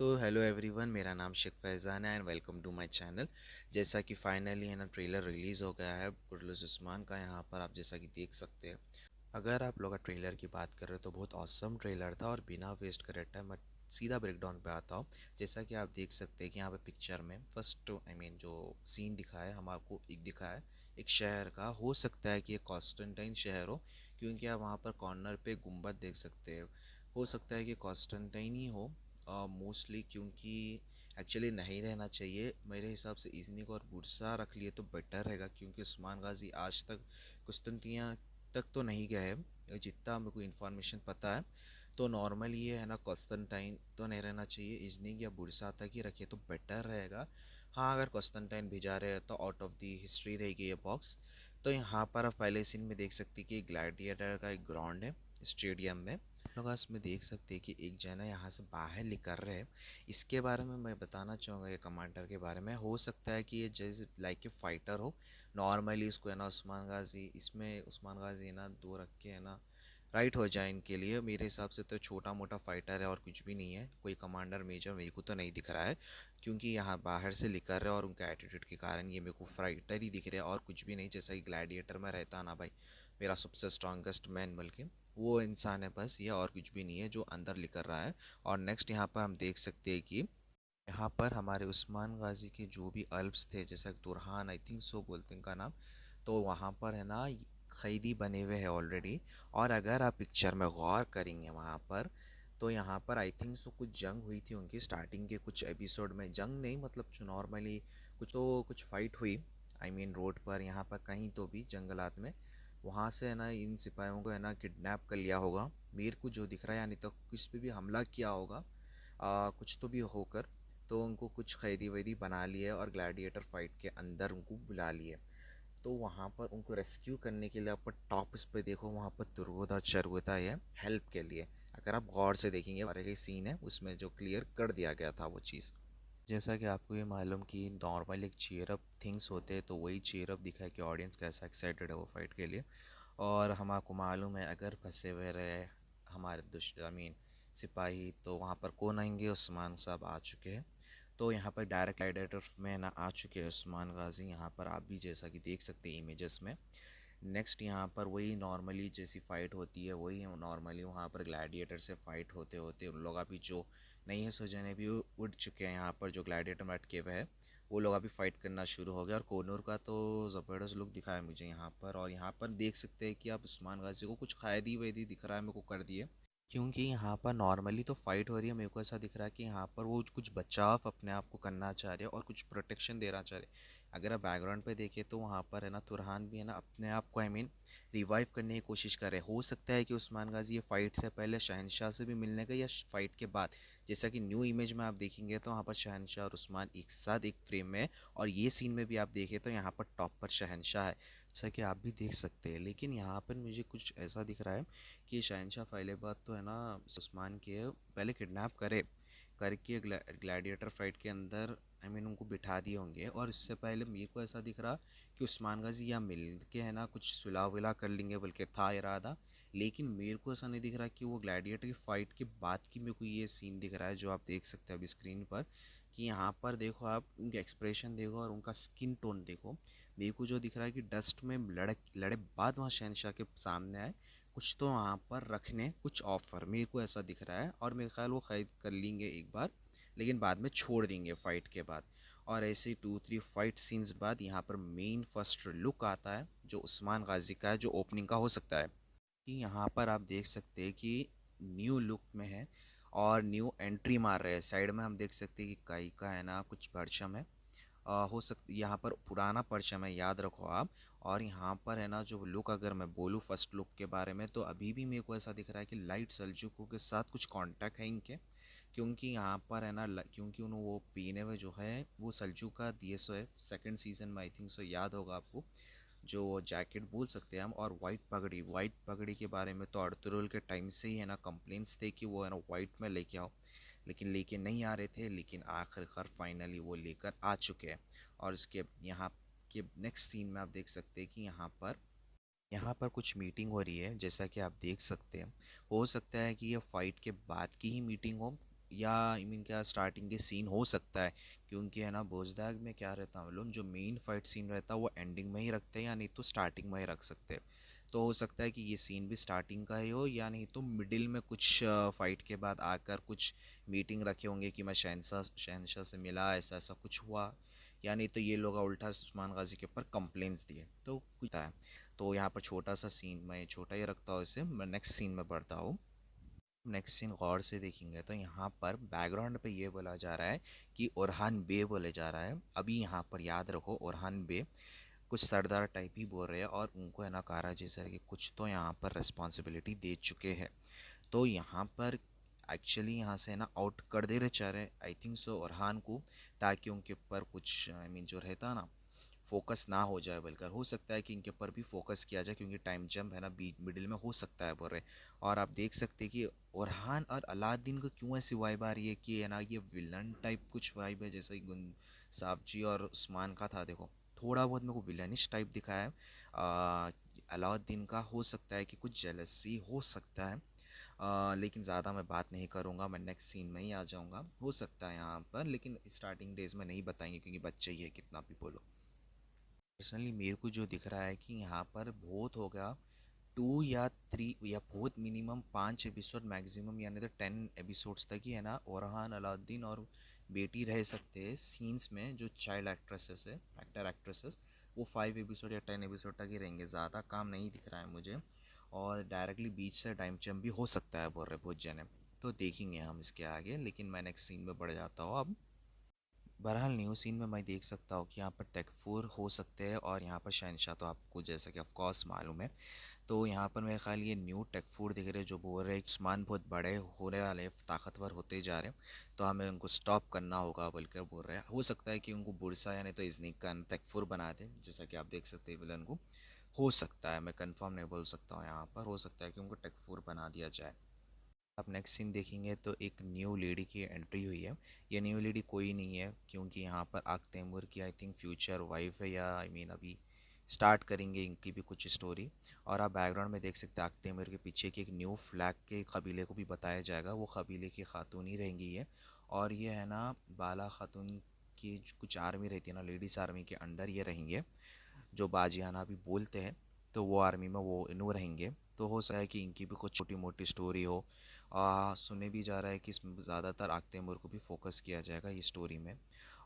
तो hello everyone, मेरा नाम शेख फैज़ान है and welcome to my channel. जैसा कि फाइनली है ना ट्रेलर रिलीज़ हो गया है पुरलुस उस्मान का। यहाँ पर आप जैसा कि देख सकते हैं, अगर आप लोग ट्रेलर की बात कर रहे हो तो बहुत ऑसम ट्रेलर था। और बिना वेस्ट करे टाइम मैं सीधा ब्रेकडाउन पे आता हूँ। जैसा कि आप देख सकते हैं कि यहाँ पे पिक्चर में फर्स्ट जो सीन दिखा है, हम आपको एक दिखा है एक शहर का। हो सकता है कि ये कॉन्स्टेंटाइन शहर हो, क्योंकि आप वहाँ पर कॉर्नर पे गुम्बद देख सकते हैं। हो सकता है कि कॉन्स्टेंटाइन ही हो मोस्टली, क्योंकि एक्चुअली नहीं रहना चाहिए मेरे हिसाब से। इज़नी को और बुरसा रख लिए तो बेटर रहेगा, क्योंकि उस्मान गाजी आज तक कुस्तुनतियाँ तक तो नहीं गए हैं जितना मेरे को इन्फॉर्मेशन पता है। तो नॉर्मल ये है ना, कॉन्स्टेंटाइन तो नहीं रहना चाहिए, इज़नी या बुरसा तक ही रखिए तो बेटर रहेगा। हाँ, अगर कॉन्स्टेंटाइन भिजा रहे हैं तो आउट ऑफ दी हिस्ट्री रहेगी ये बॉक्स। तो यहाँ पर आप पहले सीन में देख सकते हैं कि ग्लैडिएटर का एक ग्राउंड है स्टेडियम में। लोग इसमें देख सकते हैं कि एक जना यहाँ से बाहर निकल रहे हैं। इसके बारे में मैं बताना चाहूँगा, ये कमांडर के बारे में। हो सकता है कि ये जैसे लाइक ए फाइटर हो। नॉर्मली इसको है ना उस्मान गाजी, इसमें उस्मान गाजी है ना दो रख के है ना राइट हो जाए इनके लिए। मेरे हिसाब से तो छोटा मोटा फाइटर है और कुछ भी नहीं है। कोई कमांडर मेजर मेरे को तो नहीं दिख रहा है, क्योंकि यहाँ बाहर से निकल रहे हैं और उनका एटीट्यूड के कारण ये मेरे को फाइटर ही दिख रहा है और कुछ भी नहीं। जैसा कि ग्लैडिएटर में रहता ना भाई, मेरा सबसे स्ट्रॉन्गेस्ट मैन बल्कि वो इंसान है बस, ये और कुछ भी नहीं है जो अंदर निकल रहा है। और नेक्स्ट यहाँ पर हम देख सकते हैं कि यहाँ पर हमारे उस्मान गाजी के जो भी अल्प्स थे, जैसा तुरहान आई थिंक सो बोलते हैं इनका नाम, तो वहाँ पर है ना खैदी बने हुए हैं ऑलरेडी। और अगर आप पिक्चर में गौर करेंगे वहाँ पर, तो यहाँ पर आई थिंक सो कुछ जंग हुई थी उनकी स्टार्टिंग के कुछ एपिसोड में। जंग नहीं मतलब जो नॉर्मली कुछ फाइट हुई, रोड पर यहाँ पर कहीं तो भी जंगलात में। वहाँ से है ना इन सिपाहियों को है ना किडनैप कर लिया होगा मेरे को जो दिख रहा है, यानी तो किस पे भी हमला किया होगा कुछ तो भी होकर। तो उनको कुछ कैदी वैदी बना लिए और ग्लैडिएटर फाइट के अंदर उनको बुला लिए। तो वहाँ पर उनको रेस्क्यू करने के लिए आप टॉप इस पे देखो, वहाँ पर तुरगोदा चरगोदा है हेल्प के लिए। अगर आप गौर से देखेंगे और एक सीन है उसमें जो क्लियर कर दिया गया था वो चीज़। जैसा कि आपको ये मालूम कि नॉर्मल एक चीयर अप थिंग्स होते हैं, तो वही चीयर अप दिखा है कि ऑडियंस कैसा एक्साइटेड है वो फाइट के लिए। और हम आपको मालूम है, अगर फंसे हुए रहे हमारे सिपाही, तो वहाँ पर कौन आएंगे? उस्मान साहब आ चुके हैं। तो यहाँ पर डायरेक्ट एडिटर में ना आ चुके हैं उस्मान गाजी, यहाँ पर आप भी जैसा कि देख सकते हैं इमेजेस में। नेक्स्ट यहाँ पर वही नॉर्मली जैसी फ़ाइट होती है वही नॉर्मली वहाँ पर ग्लैडिएटर से फ़ाइट होते होते उन लोग अभी जो नहीं है सो जने भी उड़ चुके हैं। यहाँ पर जो ग्लैडिएटर में अटके हुए हैं वो लोग अभी फ़ाइट करना शुरू हो गया। और कोनूर का तो ज़बरदस्त लुक दिखाया मुझे यहाँ पर। और यहाँ पर देख सकते हैं कि आप उस्मान गाजी को कुछ कैदी वैदी दिख रहा है मेरे को कर दिए, क्योंकि यहाँ पर नॉर्मली तो फाइट हो रही है। मेरे को ऐसा दिख रहा है कि यहाँ पर वो कुछ बचाव अपने आप को करना चाह रहे हैं और कुछ प्रोटेक्शन देना चाह रहे हैं। अगर आप बैकग्राउंड पे देखें तो वहाँ पर है ना तुरहान भी है ना अपने आप को रिवाइव करने की कोशिश कर रहे हैं। हो सकता है कि उस्मान गाजी ये फाइट से पहले शहनशाह से भी मिलने का, या फाइट के बाद। जैसा कि न्यू इमेज में आप देखेंगे तो वहाँ पर शहनशाह और उस्मान एक साथ एक फ्रेम में है। और ये सीन में भी आप देखें तो यहाँ पर टॉप पर शहनशाह है, जैसा कि आप भी देख सकते हैं। लेकिन यहाँ पर मुझे कुछ ऐसा दिख रहा है कि शहनशाह पहले बात तो है ना उस्मान के पहले किडनैप करे करके ग्लैडिएटर फाइट के अंदर उनको बिठा दिए होंगे। और इससे पहले मेरे को ऐसा दिख रहा कि उस्मान गाजी या मिल के है ना कुछ सुलह विला कर लेंगे बल्कि था इरादा। लेकिन मेरे को ऐसा नहीं दिख रहा कि वो ग्लैडिएटर की फ़ाइट के बाद की मेरे को ये सीन दिख रहा है जो आप देख सकते हैं अभी स्क्रीन पर। कि यहाँ पर देखो, आप उनके एक्सप्रेशन देखो और उनका स्किन टोन देखो। मेरे को जो दिख रहा है कि डस्ट में लड़े लड़े बाद वहाँ शहनशाह के सामने आए, कुछ तो वहाँ पर रखने कुछ ऑफर, मेरे को ऐसा दिख रहा है। और मेरे ख्याल वो खरीद कर लेंगे एक बार, लेकिन बाद में छोड़ देंगे फाइट के बाद। और ऐसे 2-3 फाइट सीन्स बाद यहाँ पर मेन फर्स्ट लुक आता है जो उस्मान गाजी का है, जो ओपनिंग का हो सकता है। कि यहाँ पर आप देख सकते हैं कि न्यू लुक में है और न्यू एंट्री मार रहे हैं। साइड में हम देख सकते हैं कि काई का है ना कुछ परचम है। हो सकती यहाँ पर पुराना परचम है, याद रखो आप। और यहाँ पर है ना जो लुक अगर मैं बोलूँ फर्स्ट लुक के बारे में, तो अभी भी मेरे को ऐसा दिख रहा है कि लाइट सल्जूकों के साथ कुछ कांटेक्ट है इनके। क्योंकि यहाँ पर है ना क्योंकि उन्होंने वो पीने में जो है वो सल्जूक का दिए सो है सेकंड सीजन में, आई थिंक सो याद होगा आपको। जो जैकेट बोल सकते हैं हम, और वाइट पगड़ी के बारे में तो अर्तुरुल के टाइम से ही है ना कंप्लेंट्स थे कि वो है ना वाइट में लेके आओ, लेकिन लेके नहीं आ रहे थे। लेकिन आखिरकार फाइनली वो लेकर आ चुके हैं। और इसके यहाँ के नेक्स्ट सीन में आप देख सकते हैं कि यहाँ पर कुछ मीटिंग हो रही है, जैसा कि आप देख सकते हैं। हो सकता है कि ये फाइट के बाद की ही मीटिंग हो, या आई मीन क्या स्टार्टिंग के सीन हो सकता है, क्योंकि है ना भोजदाग में क्या रहता है मालूम, जो मेन फाइट सीन रहता है वो एंडिंग में ही रखते हैं या नहीं तो स्टार्टिंग में ही रख सकते हैं। तो हो सकता है कि ये सीन भी स्टार्टिंग का ही हो या नहीं तो मिडिल में कुछ फाइट के बाद आकर कुछ मीटिंग रखे होंगे कि मैं शहनशाह से मिला, ऐसा ऐसा कुछ हुआ, या नहीं तो ये लोग उल्टा उस्मान गाजी के ऊपर कंप्लेंट्स दिए तो कुछ है। तो यहाँ पर छोटा सा सीन मैं छोटा ही रखता हूँ, इसे मैं नेक्स्ट सीन में बढ़ता हूँ। नेक्स्ट सीन गौर से देखेंगे तो यहाँ पर बैकग्राउंड पे ये बोला जा रहा है कि ओरहान बे बोले जा रहा है। अभी यहाँ पर याद रखो ओरहान बे कुछ सरदार टाइप ही बोल रहे हैं और उनको है ना काराजी सर की कुछ तो यहाँ पर रिस्पॉन्सिबिलिटी दे चुके हैं। तो यहाँ पर एक्चुअली यहाँ से है ना आउट कर दे रहे चाह रहे आई थिंक सो ओरहान को, ताकि उनके ऊपर कुछ आई मीन जो रहता ना फोकस ना हो जाए, बल्कि हो सकता है कि इनके ऊपर भी फोकस किया जाए क्योंकि टाइम जंप है ना बीच मिडिल में हो सकता है बोल रहे। और आप देख सकते हैं कि ओरहान और अलादीन को क्यों ऐसी वाइब आ रही है कि है ना ये विलन टाइप कुछ वाइब है, जैसे कि गुन साहब जी और उस्मान का था देखो, थोड़ा बहुत मेरे को विलनिश टाइप दिखाया है। अलाउद्दीन का हो सकता है कि कुछ जेलसी हो सकता है, लेकिन ज़्यादा मैं बात नहीं करूँगा, मैं नेक्स्ट सीन में ही आ जाऊँगा। हो सकता है यहाँ पर, लेकिन स्टार्टिंग डेज में नहीं बताएंगे क्योंकि बच्चे ही है कितना भी बोलो। पर्सनली मेरे को जो दिख रहा है कि यहाँ पर बहुत हो गया 2 या 3 या बहुत मिनिमम 5 एपिसोड मैक्सिमम यानी तो 10 एपिसोड्स तक ही है ना ओरहान अलाउद्दीन और बेटी रह सकते हैं सीन्स में, जो चाइल्ड एक्ट्रेसेस है एक्टर एक्ट्रेसेस, वो 5 एपिसोड या 10 एपिसोड तक ही रहेंगे, ज़्यादा काम नहीं दिख रहा है मुझे। और डायरेक्टली बीच से टाइम जंप भी हो सकता है बोल रहे बहुत जने। तो देखेंगे हम इसके आगे, लेकिन मैं नेक्स्ट सीन में बढ़ जाता हूँ अब। बहरहाल न्यू सीन में मैं देख सकता हूँ कि यहाँ पर टेकफूर हो सकते हैं और यहाँ पर शहनशाह तो आपको जैसा कि ऑफ कोर्स मालूम है। तो यहाँ पर मेरे ख्याल ये न्यू टेकफूर दिख रहे हैं जो बोल रहे हैं उस्मान बहुत बड़े होने वाले ताकतवर होते जा रहे हैं तो हमें उनको स्टॉप करना होगा बोलकर बोल रहे हैं। हो सकता है कि उनको बुरसा या नहीं तो इजनी का टेकफूर बना दें, जैसा कि आप देख सकते हैं विलन को। हो सकता है, मैं कंफर्म नहीं बोल सकता हूँ, यहाँ पर हो सकता है कि उनको टेकफूर बना दिया जाए। आप नेक्स्ट सीन देखेंगे तो एक न्यू लेडी की एंट्री हुई है। ये न्यू लेडी कोई नहीं है क्योंकि यहाँ पर आग तैमूर की आई थिंक फ्यूचर वाइफ है, या आई मीन अभी स्टार्ट करेंगे इनकी भी कुछ स्टोरी। और आप बैकग्राउंड में देख सकते हैं आग तैमूर के पीछे की एक न्यू फ्लैग के कबीले को भी बताया जाएगा, वो कबीले की खातून ही रहेंगी ये। और ये है ना बाला खातून की कुछ आर्मी रहती है ना लेडीज़ आर्मी के अंडर ये रहेंगे, जो बाजियाना भी बोलते हैं। तो वो आर्मी में वो इन्हों रहेंगे। तो हो सकता है कि इनकी भी कुछ छोटी मोटी स्टोरी हो। सुने भी जा रहा है कि इसमें ज़्यादातर आग तैमूर को भी फोकस किया जाएगा ये स्टोरी में।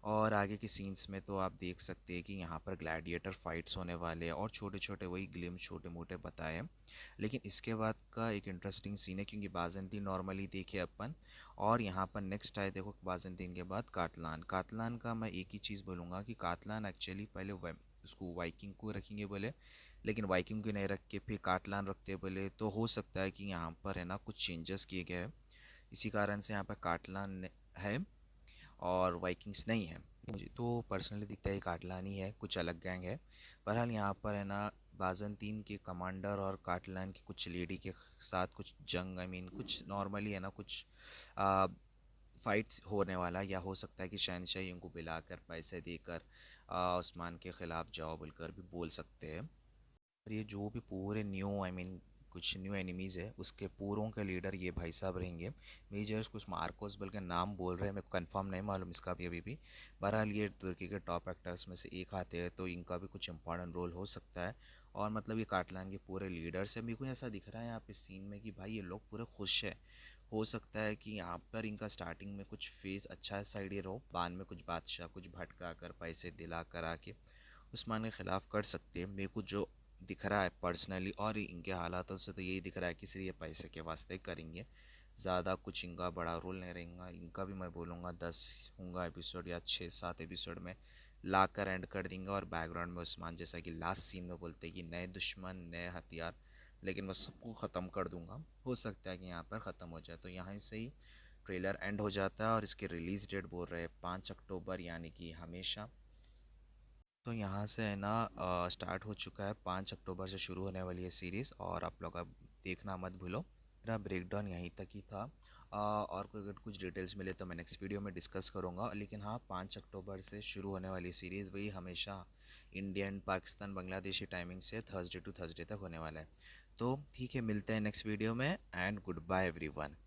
और आगे के सीन्स में तो आप देख सकते हैं कि यहाँ पर ग्लैडिएटर फाइट्स होने वाले हैं और छोटे छोटे वही ग्लिम छोटे मोटे बताए हैं। लेकिन इसके बाद का एक इंटरेस्टिंग सीन है क्योंकि बाज़ंतीन नॉर्मली देखे अपन, और यहाँ पर नेक्स्ट आए देखो बाज़ंतीन के बाद कातलान। कातलान का मैं एक ही चीज़ बोलूँगा कि कातलान एक्चुअली पहले उसको वाइकिंग को रखेंगे बोले, लेकिन वाइकिंग को नहीं रख के फिर काटलान रखते बोले, तो हो सकता है कि यहाँ पर है ना कुछ चेंजेस किए गए हैं, इसी कारण से यहाँ पर काटलान है और वाइकिंग्स नहीं है। मुझे तो पर्सनली दिखता है काटलान ही है, कुछ अलग गैंग है। बहरहाल यहाँ पर है ना बाज़ंतीन के कमांडर और काटलान की कुछ लेडी के साथ कुछ जंग आई मीन कुछ नॉर्मली है ना कुछ फाइट्स होने वाला, या हो सकता है कि शहनशाही उनको बुलाकर पैसे देकर उस्मान के ख़िलाफ़ जाओ बोलकर भी बोल सकते हैं। और ये जो भी पूरे न्यू आई मीन कुछ न्यू एनिमीज़ है उसके पूरों के लीडर ये भाई साहब रहेंगे। मेजर्स कुछ मार्कोस बल्कि नाम बोल रहे हैं, मेरे को कंफर्म नहीं मालूम इसका भी अभी भी। बहरहाल ये तुर्की के टॉप एक्टर्स में से एक आते हैं तो इनका भी कुछ इंपॉर्टेंट रोल हो सकता है। और मतलब ये काटलान के पूरे लीडर्स हैं। मेरे को ऐसा दिख रहा है यहाँ पे सीन में कि भाई ये लोग पूरे खुश है। हो सकता है कि यहाँ पर इनका स्टार्टिंग में कुछ फेस अच्छा साइड ये रहो, बाद में कुछ बादशाह कुछ भटका कर पैसे दिला कर आके उस्मान के ख़िलाफ़ कर सकते हैं। मेरे को जो दिख रहा है पर्सनली और इनके हालातों से तो यही दिख रहा है कि सिर्फ ये पैसे के वास्ते करेंगे, ज़्यादा कुछ इनका बड़ा रोल नहीं रहेगा। इनका भी मैं बोलूँगा 10 होंगे एपिसोड या 6-7 एपिसोड में ला कर एंड कर देंगे। और बैकग्राउंड में उस्मान जैसा कि लास्ट सीन में बोलते हैं कि नए दुश्मन नए हथियार, लेकिन मैं सबको ख़त्म कर दूँगा। हो सकता है कि यहाँ पर ख़त्म हो जाए, तो यहाँ से ही ट्रेलर एंड हो जाता है और इसकी रिलीज़ डेट बोल रहे हैं 5 अक्टूबर यानी कि हमेशा। तो यहाँ से है ना स्टार्ट हो चुका है, 5 अक्टूबर से शुरू होने वाली है सीरीज़, और आप लोग अब देखना मत भूलो। मेरा ब्रेकडाउन यहीं तक ही था। और कोई अगर कुछ डिटेल्स मिले तो मैं नेक्स्ट वीडियो में डिस्कस करूँगा, लेकिन हाँ 5 अक्टूबर से शुरू होने वाली सीरीज़ वही हमेशा इंडियन पाकिस्तान बांग्लादेशी टाइमिंग से थर्सडे टू थर्सडे तक होने वाला है। तो ठीक है, मिलते हैं नेक्स्ट वीडियो में, एंड गुड बाय एवरीवन।